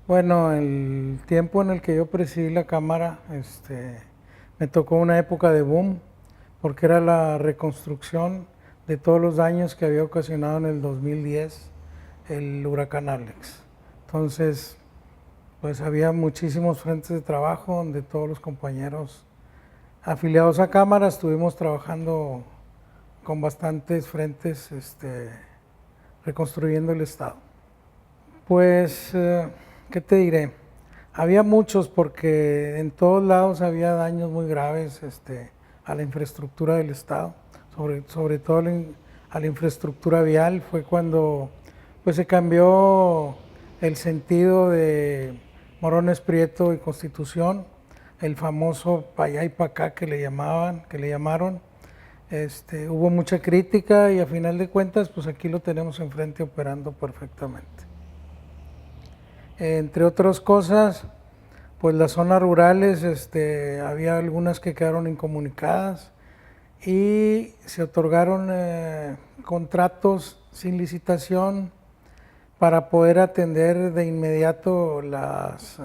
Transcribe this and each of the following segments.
Bueno, el tiempo en el que yo presidí la Cámara, me tocó una época de boom, porque era la reconstrucción de todos los daños que había ocasionado en el 2010 el huracán Alex. Entonces, pues había muchísimos frentes de trabajo donde todos los compañeros afiliados a Cámara estuvimos trabajando con bastantes frentes, reconstruyendo el Estado. Pues, ¿qué te diré? Había muchos porque en todos lados había daños muy graves a la infraestructura del Estado, sobre todo a la infraestructura vial. Fue cuando pues, se cambió el sentido de Morones Prieto y Constitución, el famoso pa' allá y pa' acá que le llamaron. Hubo mucha crítica y a final de cuentas, pues aquí lo tenemos enfrente operando perfectamente. Entre otras cosas, pues las zonas rurales, había algunas que quedaron incomunicadas y se otorgaron contratos sin licitación para poder atender de inmediato las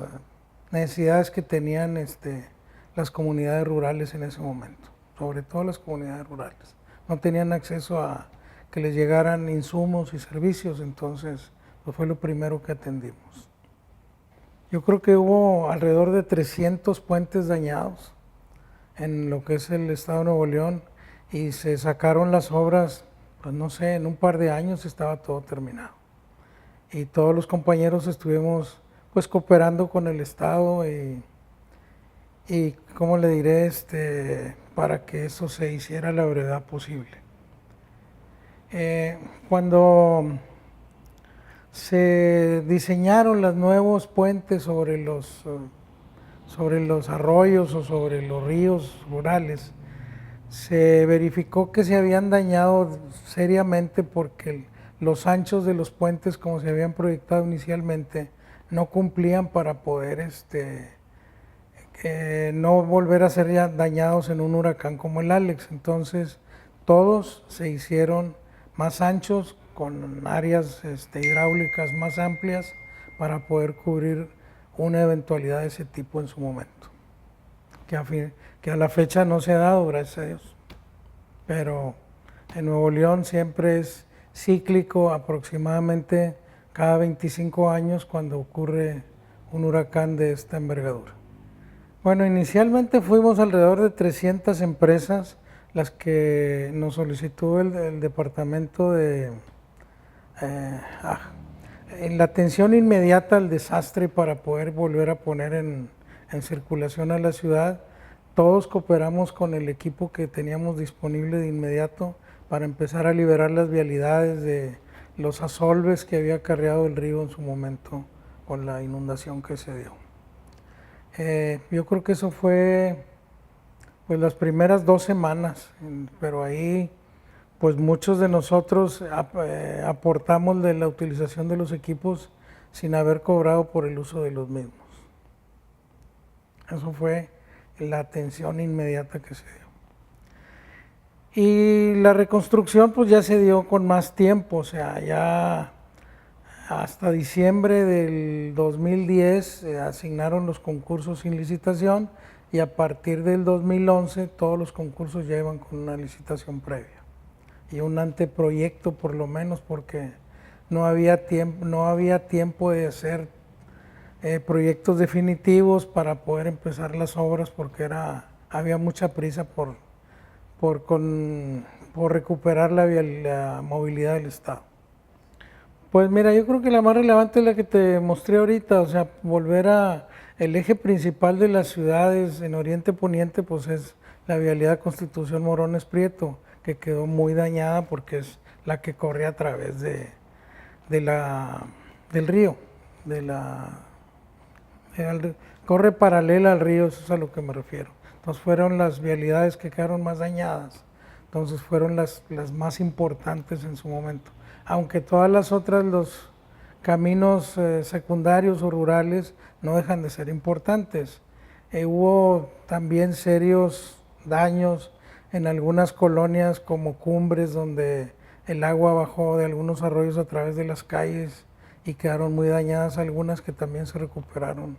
necesidades que tenían las comunidades rurales en ese momento, sobre todo las comunidades rurales. No tenían acceso a que les llegaran insumos y servicios, entonces pues fue lo primero que atendimos. Yo creo que hubo alrededor de 300 puentes dañados en lo que es el estado de Nuevo León y se sacaron las obras, pues no sé, en un par de años estaba todo terminado. Y todos los compañeros estuvimos pues cooperando con el estado y ¿cómo le diré? Para que eso se hiciera a la brevedad posible. Cuando se diseñaron los nuevos puentes sobre los arroyos o sobre los ríos rurales, se verificó que se habían dañado seriamente porque los anchos de los puentes, como se habían proyectado inicialmente, no cumplían para poder no volver a ser ya dañados en un huracán como el Alex. Entonces, todos se hicieron más anchos, con áreas hidráulicas más amplias para poder cubrir una eventualidad de ese tipo en su momento, que a la fecha no se ha dado, gracias a Dios. Pero en Nuevo León siempre es cíclico, aproximadamente cada 25 años cuando ocurre un huracán de esta envergadura. Bueno, inicialmente fuimos alrededor de 300 empresas las que nos solicitó el departamento en la atención inmediata al desastre para poder volver a poner en circulación a la ciudad. Todos cooperamos con el equipo que teníamos disponible de inmediato para empezar a liberar las vialidades de los asolves que había acarreado el río en su momento con la inundación que se dio. Yo creo que eso fue pues las primeras 2 semanas, pero ahí pues muchos de nosotros aportamos de la utilización de los equipos sin haber cobrado por el uso de los mismos. Eso fue la atención inmediata que se dio. Y la reconstrucción pues ya se dio con más tiempo, o sea, ya hasta diciembre del 2010 se asignaron los concursos sin licitación y a partir del 2011 todos los concursos ya iban con una licitación previa y un anteproyecto por lo menos, porque no había tiempo de hacer proyectos definitivos para poder empezar las obras, porque había mucha prisa por recuperar la movilidad del Estado. Pues mira, yo creo que la más relevante es la que te mostré ahorita, o sea, el eje principal de las ciudades en Oriente Poniente, pues es la vialidad Constitución Morones Prieto, que quedó muy dañada porque es la que corre a través del río, corre paralela al río, eso es a lo que me refiero. Entonces fueron las vialidades que quedaron más dañadas, entonces fueron las más importantes en su momento. Aunque todas las otras, los caminos secundarios o rurales no dejan de ser importantes. Hubo también serios daños en algunas colonias como Cumbres, donde el agua bajó de algunos arroyos a través de las calles y quedaron muy dañadas algunas que también se recuperaron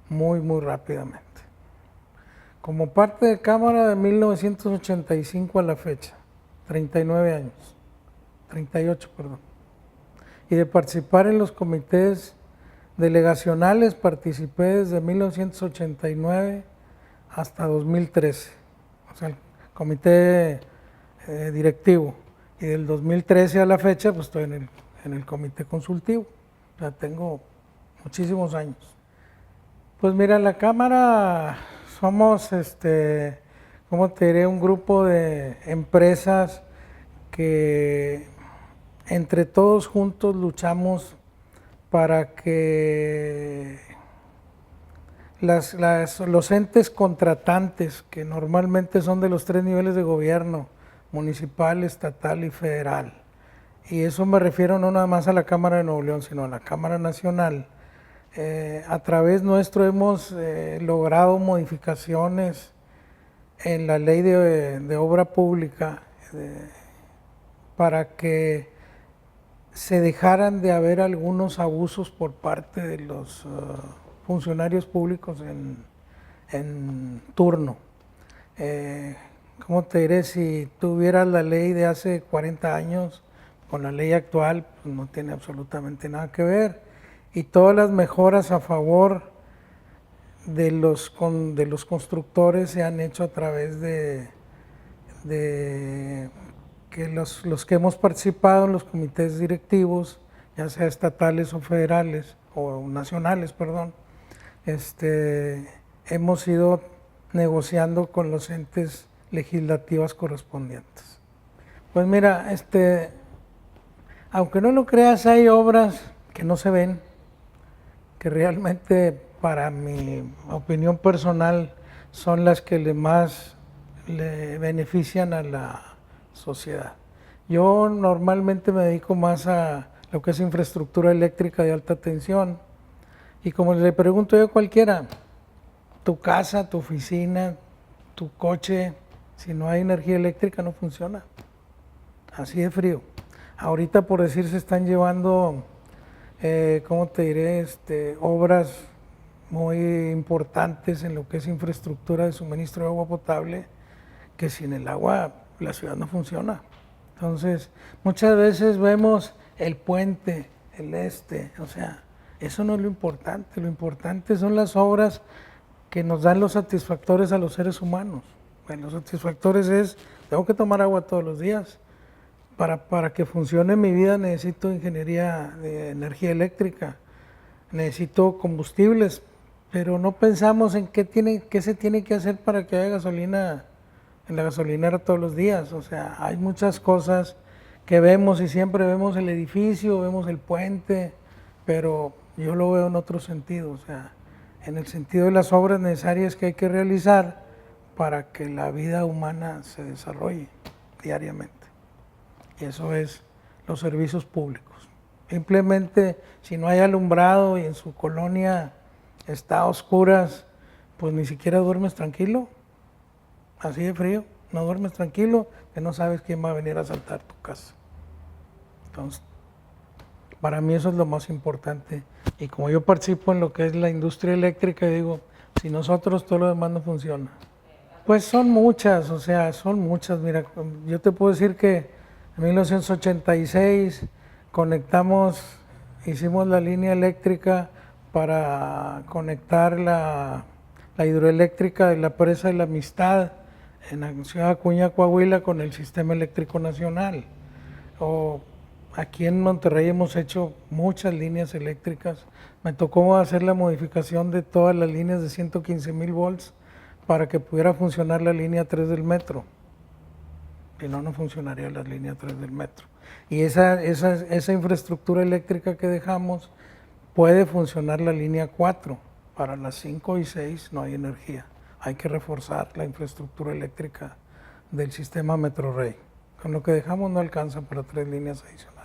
muy, muy rápidamente. Como parte de Cámara de 1985 a la fecha, 39 años, 38, perdón, y de participar en los comités delegacionales, participé desde 1989 hasta 2013, o sea, el comité directivo, y del 2013 a la fecha pues estoy en el comité consultivo, o sea, tengo muchísimos años. Pues mira, la Cámara somos, ¿cómo te diré? Un grupo de empresas que entre todos juntos luchamos para que los entes contratantes, que normalmente son de los 3 niveles de gobierno, municipal, estatal y federal, y eso me refiero no nada más a la Cámara de Nuevo León, sino a la Cámara Nacional, a través nuestro hemos logrado modificaciones en la ley de obra pública para que se dejaran de haber algunos abusos por parte de los funcionarios públicos en turno. ¿Cómo te diré? Si tuvieras la ley de hace 40 años con la ley actual, pues no tiene absolutamente nada que ver. Y todas las mejoras a favor de los constructores se han hecho a través de que los que hemos participado en los comités directivos, ya sea estatales o federales, o nacionales, perdón, hemos ido negociando con los entes legislativas correspondientes. Pues mira, aunque no lo creas, hay obras que no se ven, que realmente, para mi opinión personal, son las que más le benefician a la sociedad. Yo normalmente me dedico más a lo que es infraestructura eléctrica de alta tensión, y como le pregunto yo a cualquiera, tu casa, tu oficina, tu coche, si no hay energía eléctrica no funciona, así de frío. Ahorita, por decir, se están llevando, ¿cómo te diré? Obras muy importantes en lo que es infraestructura de suministro de agua potable, que sin el agua la ciudad no funciona. Entonces, muchas veces vemos el puente, o sea, eso no es lo importante son las obras que nos dan los satisfactores a los seres humanos. Bueno, los satisfactores es, tengo que tomar agua todos los días. Para que funcione mi vida necesito ingeniería de energía eléctrica, necesito combustibles, pero no pensamos en qué se tiene que hacer para que haya gasolina en la gasolinera todos los días. O sea, hay muchas cosas que vemos y siempre vemos el edificio, vemos el puente, pero yo lo veo en otro sentido, o sea, en el sentido de las obras necesarias que hay que realizar para que la vida humana se desarrolle diariamente. Y eso es los servicios públicos. Simplemente, si no hay alumbrado y en su colonia está a oscuras, pues ni siquiera duermes tranquilo. Así de frío, no duermes tranquilo, que no sabes quién va a venir a asaltar tu casa. Entonces, para mí eso es lo más importante. Y como yo participo en lo que es la industria eléctrica, digo, si nosotros, todo lo demás no funciona. Pues son muchas, o sea, son muchas. Mira, yo te puedo decir que en 1986 hicimos la línea eléctrica para conectar la hidroeléctrica de la presa de la Amistad en la ciudad Acuña, Coahuila, con el sistema eléctrico nacional. O aquí en Monterrey hemos hecho muchas líneas eléctricas. Me tocó hacer la modificación de todas las líneas de 115,000 volts para que pudiera funcionar la línea 3 del metro. Si no, no funcionaría la línea 3 del metro. Y esa infraestructura eléctrica que dejamos, puede funcionar la línea 4. Para las 5 y 6 no hay energía. Hay que reforzar la infraestructura eléctrica del sistema Metrorrey. Con lo que dejamos no alcanza para 3 líneas adicionales.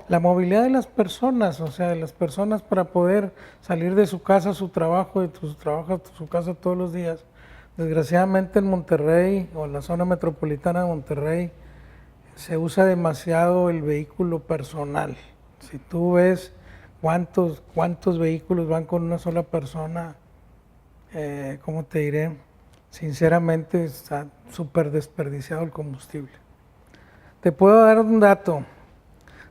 La movilidad de las personas, o sea, de las personas para poder salir de su casa a su trabajo, de su trabajo a su casa todos los días. Desgraciadamente en Monterrey o en la zona metropolitana de Monterrey se usa demasiado el vehículo personal, Si tú ves cuántos vehículos van con una sola persona, ¿cómo te diré? Sinceramente está súper desperdiciado el combustible. Te puedo dar un dato.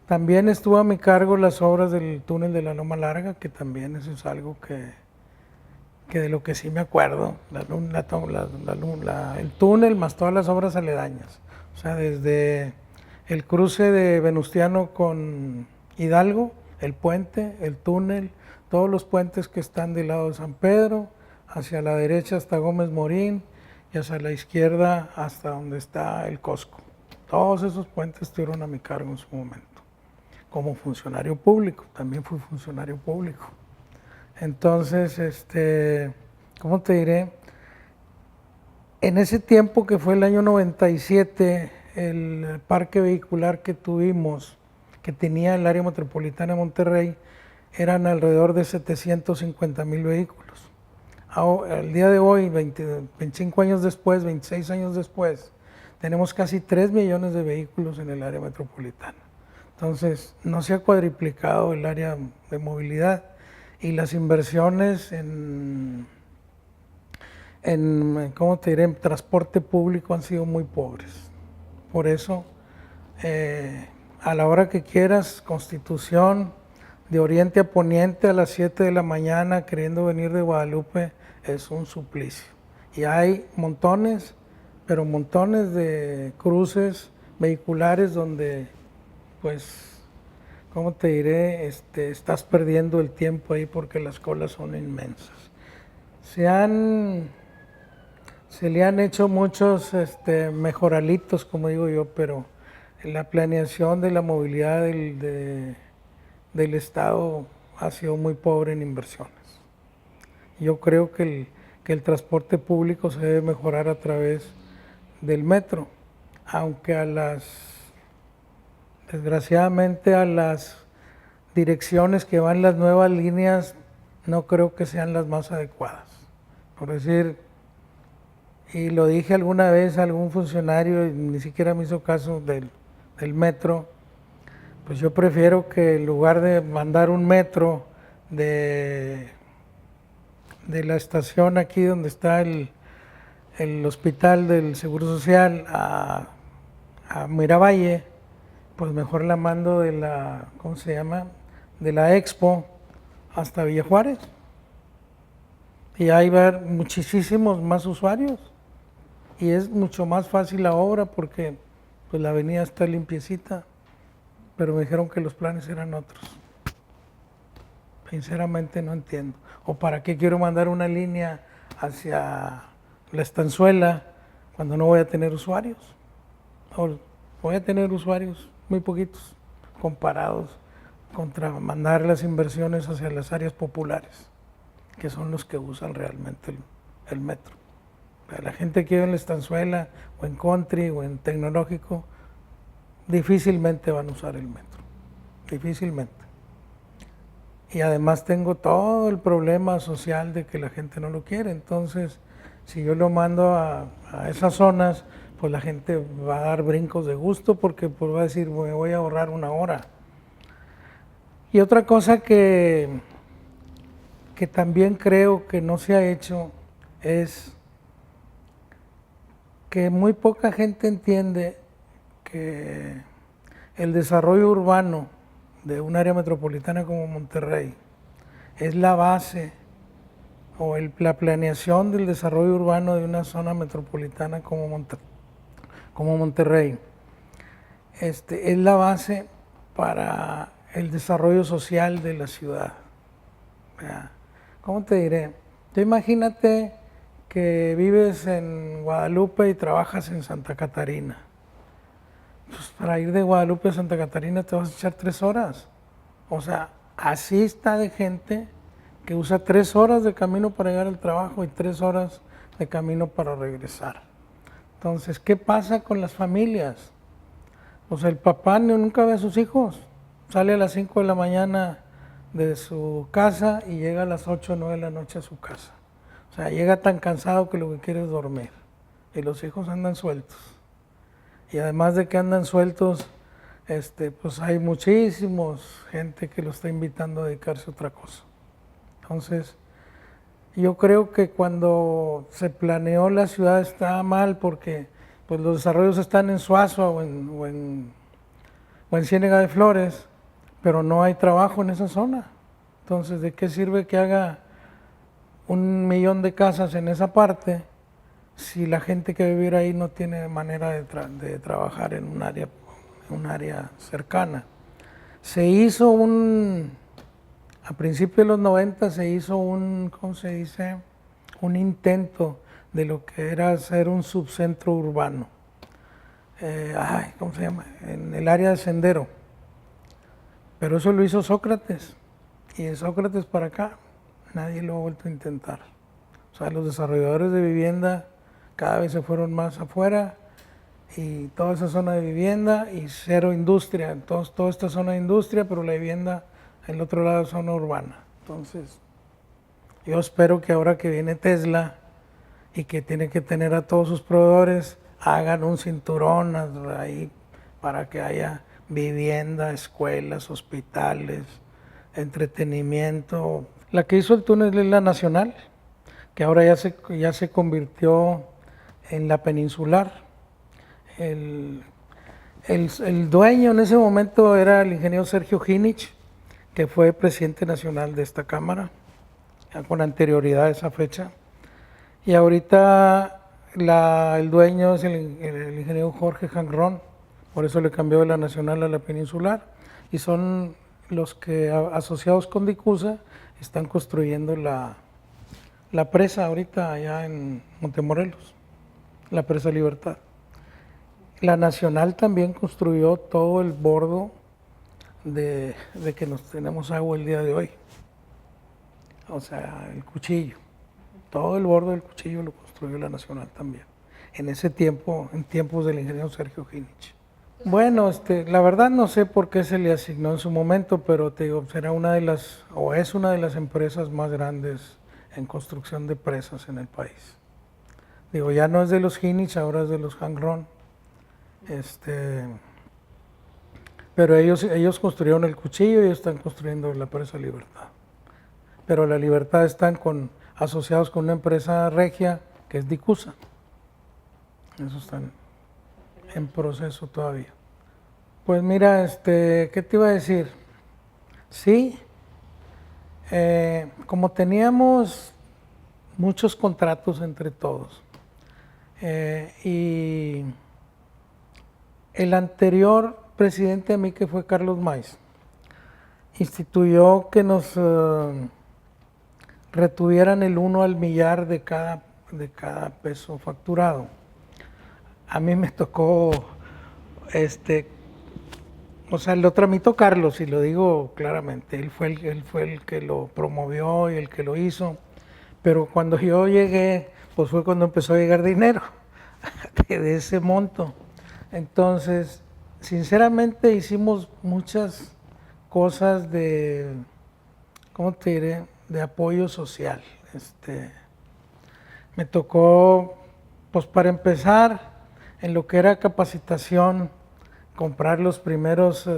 También estuvo a mi cargo las obras del túnel de la Loma Larga, que también eso es algo que de lo que sí me acuerdo, el túnel más todas las obras aledañas. O sea, desde el cruce de Venustiano con Hidalgo, el puente, el túnel, todos los puentes que están del lado de San Pedro, hacia la derecha hasta Gómez Morín y hacia la izquierda hasta donde está el Costco. Todos esos puentes estuvieron a mi cargo en su momento. Como funcionario público, también fui funcionario público. Entonces, ¿cómo te diré? En ese tiempo que fue el año 97, el parque vehicular que tuvimos, que tenía el área metropolitana de Monterrey, eran alrededor de 750,000 vehículos. Al día de hoy, 25 años después, 26 años después, tenemos casi 3 millones de vehículos en el área metropolitana. Entonces, no se ha cuadriplicado el área de movilidad y las inversiones en ¿cómo te diré?, en transporte público han sido muy pobres. Por eso, a la hora que quieras, Constitución, de oriente a poniente a las 7 de la mañana, queriendo venir de Guadalupe, es un suplicio. Y hay montones, pero montones de cruces vehiculares donde, pues, ¿cómo te diré?, estás perdiendo el tiempo ahí porque las colas son inmensas. Se le han hecho muchos mejoralitos, como digo yo, pero la planeación de la movilidad del Estado ha sido muy pobre en inversiones. Yo creo que el transporte público se debe mejorar a través del metro, aunque desgraciadamente a las direcciones que van las nuevas líneas no creo que sean las más adecuadas. Por decir, y lo dije alguna vez a algún funcionario y ni siquiera me hizo caso del metro, pues yo prefiero que en lugar de mandar un metro de la estación aquí donde está el hospital del Seguro Social a Miravalle, pues mejor la mando de la, ¿cómo se llama?, de la Expo hasta Villa Juárez. Y ahí va a haber muchísimos más usuarios. Y es mucho más fácil la obra porque pues la avenida está limpiecita, pero me dijeron que los planes eran otros. Sinceramente no entiendo. ¿O para qué quiero mandar una línea hacia la Estanzuela cuando no voy a tener usuarios? O voy a tener usuarios muy poquitos comparados contra mandar las inversiones hacia las áreas populares, que son los que usan realmente el metro. La gente que vive en la Estanzuela o en Country o en Tecnológico difícilmente van a usar el metro, difícilmente. Y además tengo todo el problema social de que la gente no lo quiere. Entonces, si yo lo mando a esas zonas, pues la gente va a dar brincos de gusto porque pues va a decir, me voy a ahorrar una hora. Y otra cosa que también creo que no se ha hecho es que muy poca gente entiende que el desarrollo urbano de un área metropolitana como Monterrey es la base o la planeación del desarrollo urbano de una zona metropolitana como Monterrey. Es la base para el desarrollo social de la ciudad. ¿Cómo te diré? Tú imagínate que vives en Guadalupe y trabajas en Santa Catarina. Pues para ir de Guadalupe a Santa Catarina te vas a echar 3 horas. O sea, así está de gente que usa 3 horas de camino para llegar al trabajo y 3 horas de camino para regresar. Entonces, ¿qué pasa con las familias? Pues el papá nunca ve a sus hijos. Sale a las 5 de la mañana de su casa y llega a las 8 o 9 de la noche a su casa. O sea, llega tan cansado que lo que quiere es dormir. Y los hijos andan sueltos. Y además de que andan sueltos, pues hay muchísimos gente que lo está invitando a dedicarse a otra cosa. Entonces, yo creo que cuando se planeó la ciudad estaba mal porque pues los desarrollos están en Suazua o en Ciénega de Flores, pero no hay trabajo en esa zona. Entonces, ¿de qué sirve que haga 1 millón de casas en esa parte si la gente que vive ahí no tiene manera de trabajar en un área cercana? Se hizo a principios de los 90 se hizo ¿cómo se dice? Un intento de lo que era hacer un subcentro urbano. ¿Cómo se llama? En el área de Sendero. Pero eso lo hizo Sócrates. Y de Sócrates para acá, nadie lo ha vuelto a intentar. O sea, los desarrolladores de vivienda cada vez se fueron más afuera y toda esa zona de vivienda y cero industria. Entonces, toda esta zona de industria, pero la vivienda en el otro lado es zona urbana. Entonces, yo espero que ahora que viene Tesla y que tiene que tener a todos sus proveedores, hagan un cinturón ahí para que haya vivienda, escuelas, hospitales, entretenimiento. La que hizo el túnel es la Nacional, que ahora ya se convirtió en la Peninsular. El dueño en ese momento era el ingeniero Sergio Ginich, que fue presidente nacional de esta Cámara, con anterioridad a esa fecha. Y ahorita el dueño es el ingeniero Jorge Janrón, por eso le cambió de la Nacional a la Peninsular, y son los que asociados con Dicusa están construyendo la presa ahorita allá en Montemorelos, la presa Libertad. La Nacional también construyó todo el bordo de que nos tenemos agua el día de hoy. O sea, el Cuchillo. Todo el bordo del Cuchillo lo construyó la Nacional también. En ese tiempo, en tiempos del ingeniero Sergio Ginich. Bueno, la verdad no sé por qué se le asignó en su momento, pero te digo, será es una de las empresas más grandes en construcción de presas en el país. Digo, ya no es de los Ginich, ahora es de los Janrón. Pero ellos construyeron el Cuchillo y ellos están construyendo la presa Libertad. Pero la Libertad están asociados con una empresa regia que es Dicusa. Eso están en proceso todavía. Pues mira, ¿qué te iba a decir? Sí, como teníamos muchos contratos entre todos, y el anterior presidente a mí, que fue Carlos Maiz, instituyó que nos retuvieran el 1 al millar de cada peso facturado. A mí me tocó, o sea, lo tramitó Carlos, y lo digo claramente, él fue el que lo promovió y el que lo hizo, pero cuando yo llegué, pues fue cuando empezó a llegar dinero de ese monto. Entonces, sinceramente hicimos muchas cosas ¿cómo te diré?, de apoyo social. Me tocó, pues para empezar, en lo que era capacitación, comprar los primeros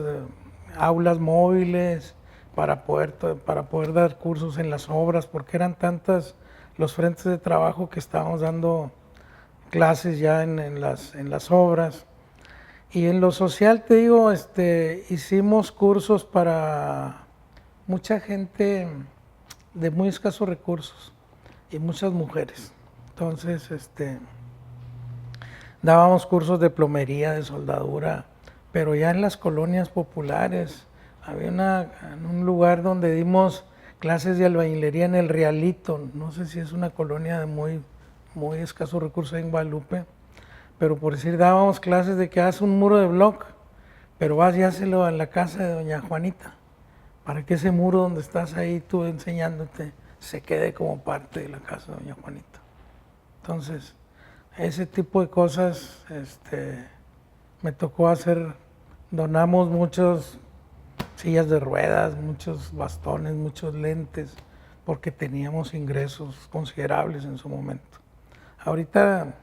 aulas móviles para poder dar cursos en las obras, porque eran tantas los frentes de trabajo que estábamos dando clases ya en las obras. Y en lo social, te digo, hicimos cursos para mucha gente de muy escasos recursos y muchas mujeres. Entonces, dábamos cursos de plomería, de soldadura, pero ya en las colonias populares. Había un lugar donde dimos clases de albañilería en el Realito. No sé si es una colonia de muy escasos recursos en Guadalupe, pero por decir, dábamos clases de que hagas un muro de bloc, pero vas y hácelo en la casa de doña Juanita, para que ese muro donde estás ahí tú enseñándote se quede como parte de la casa de doña Juanita. Entonces, ese tipo de cosas me tocó hacer. Donamos muchas sillas de ruedas, muchos bastones, muchos lentes, porque teníamos ingresos considerables en su momento. Ahorita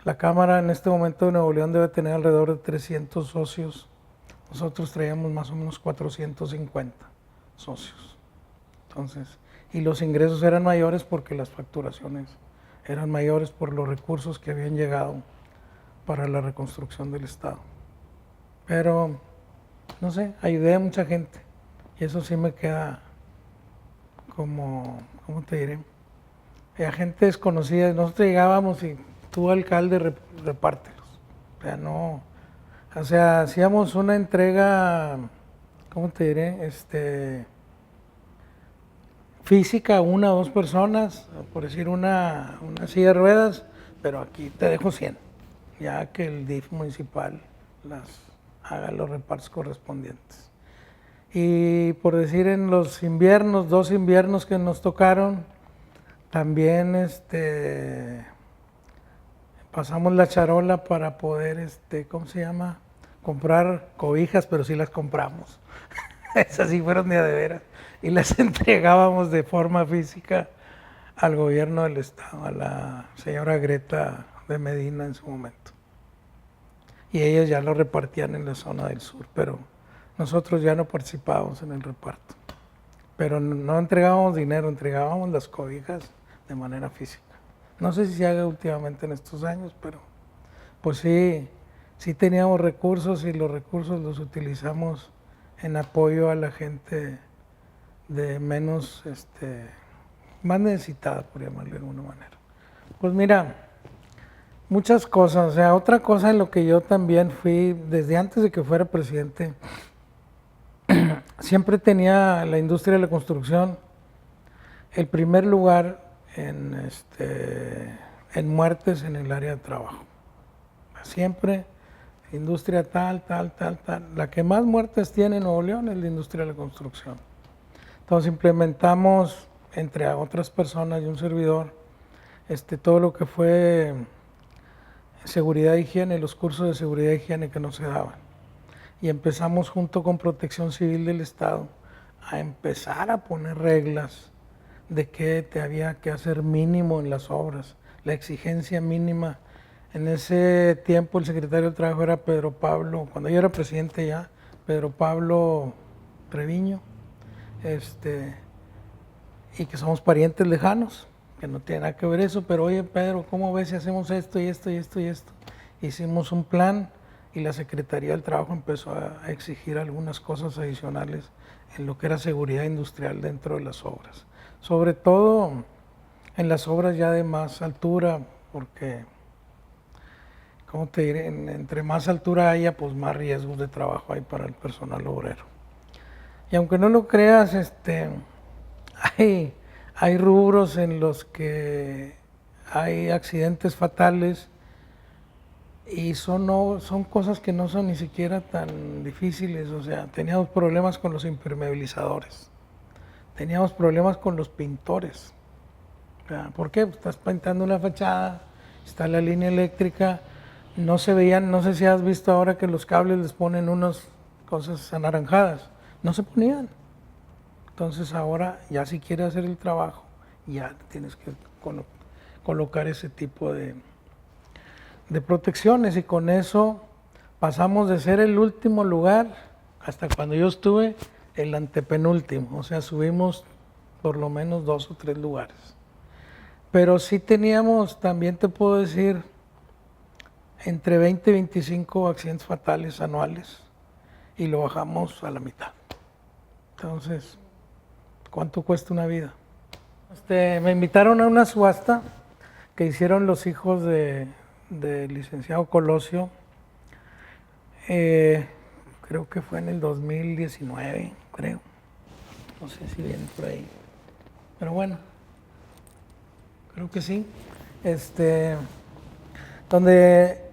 la Cámara en este momento de Nuevo León debe tener alrededor de 300 socios nosotros traíamos más o menos 450 socios. Entonces, y los ingresos eran mayores porque las facturaciones eran mayores por los recursos que habían llegado para la reconstrucción del Estado. Pero, no sé, ayudé a mucha gente y eso sí me queda como, ¿cómo te diré? A gente desconocida. Nosotros llegábamos y tú, alcalde, repártelos. O sea, no, o sea, hacíamos una entrega, ¿cómo te diré? Física a una o dos personas, por decir una silla de ruedas, pero aquí te dejo 100, ya que el DIF municipal las haga los repartos correspondientes. Y por decir, en los inviernos, 2 inviernos que nos tocaron, también pasamos la charola para poder, ¿cómo se llama? Comprar cobijas, pero sí las compramos. Esas sí fueron de a de veras. Y las entregábamos de forma física al gobierno del estado, a la señora Greta de Medina en su momento. Y ellos ya lo repartían en la zona del sur, pero nosotros ya no participábamos en el reparto. Pero no entregábamos dinero, entregábamos las cobijas de manera física. No sé si se haga últimamente en estos años, pero pues sí teníamos recursos y los recursos los utilizamos en apoyo a la gente de menos, más necesitada, por llamarle de alguna manera. Pues mira, muchas cosas. O sea, otra cosa en lo que yo también fui, desde antes de que fuera presidente, siempre tenía la industria de la construcción el primer lugar en muertes en el área de trabajo. Siempre industria tal. La que más muertes tiene en Nuevo León es la industria de la construcción. Entonces implementamos, entre otras personas y un servidor, todo lo que fue seguridad e higiene, los cursos de seguridad e higiene que no se daban. Y empezamos junto con Protección Civil del Estado a empezar a poner reglas de qué te había que hacer mínimo en las obras, la exigencia mínima. En ese tiempo el secretario del Trabajo era Pedro Pablo, cuando yo era presidente ya, Pedro Pablo Treviño, y que somos parientes lejanos, que no tiene nada que ver eso, pero oye Pedro, ¿cómo ves si hacemos esto y esto y esto y esto? Hicimos un plan y la Secretaría del Trabajo empezó a exigir algunas cosas adicionales en lo que era seguridad industrial dentro de las obras. Sobre todo en las obras ya de más altura, porque, ¿cómo te diré? Entre más altura haya, pues más riesgos de trabajo hay para el personal obrero. Y aunque no lo creas, hay rubros en los que hay accidentes fatales y son cosas que no son ni siquiera tan difíciles. O sea, teníamos problemas con los impermeabilizadores, teníamos problemas con los pintores. ¿Por qué? Pues estás pintando una fachada, está la línea eléctrica, no se veían, no sé si has visto ahora que los cables les ponen unas cosas anaranjadas, no se ponían. Entonces ahora ya si quieres hacer el trabajo, ya tienes que colocar ese tipo de protecciones, y con eso pasamos de ser el último lugar, hasta cuando yo estuve, el antepenúltimo. O sea, subimos por lo menos 2 o 3 lugares. Pero sí teníamos, también te puedo decir, entre 20 y 25 accidentes fatales anuales y lo bajamos a la mitad. Entonces, ¿cuánto cuesta una vida? Me invitaron a una subasta que hicieron los hijos del licenciado Colosio, creo que fue en el 2019, creo. No sé si viene por ahí. Pero bueno, creo que sí. Donde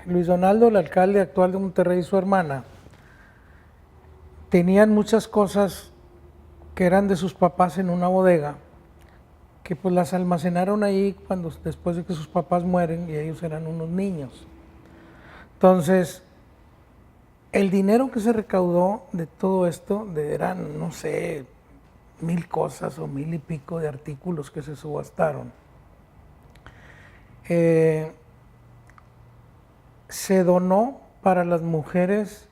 Luis Donaldo, el alcalde actual de Monterrey, y su hermana, tenían muchas cosas que eran de sus papás en una bodega, que pues las almacenaron ahí después de que sus papás mueren y ellos eran unos niños. Entonces, el dinero que se recaudó de todo esto, eran, no sé, 1000 cosas o 1000 y pico de artículos que se subastaron, se donó para las mujeres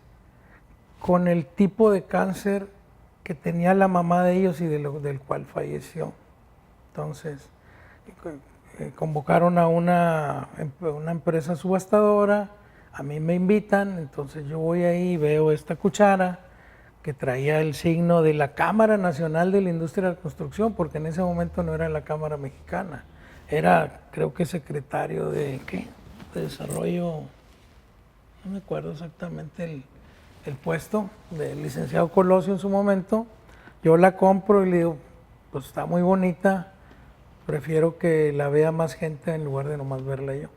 con el tipo de cáncer que tenía la mamá de ellos y del cual falleció. Entonces, convocaron a una empresa subastadora, a mí me invitan, entonces yo voy ahí y veo esta cuchara que traía el signo de la Cámara Nacional de la Industria de la Construcción, porque en ese momento no era la Cámara Mexicana, era creo que secretario de, ¿qué? De Desarrollo, no me acuerdo exactamente el puesto, del licenciado Colosio en su momento. Yo la compro y le digo, pues está muy bonita, prefiero que la vea más gente en lugar de nomás verla yo.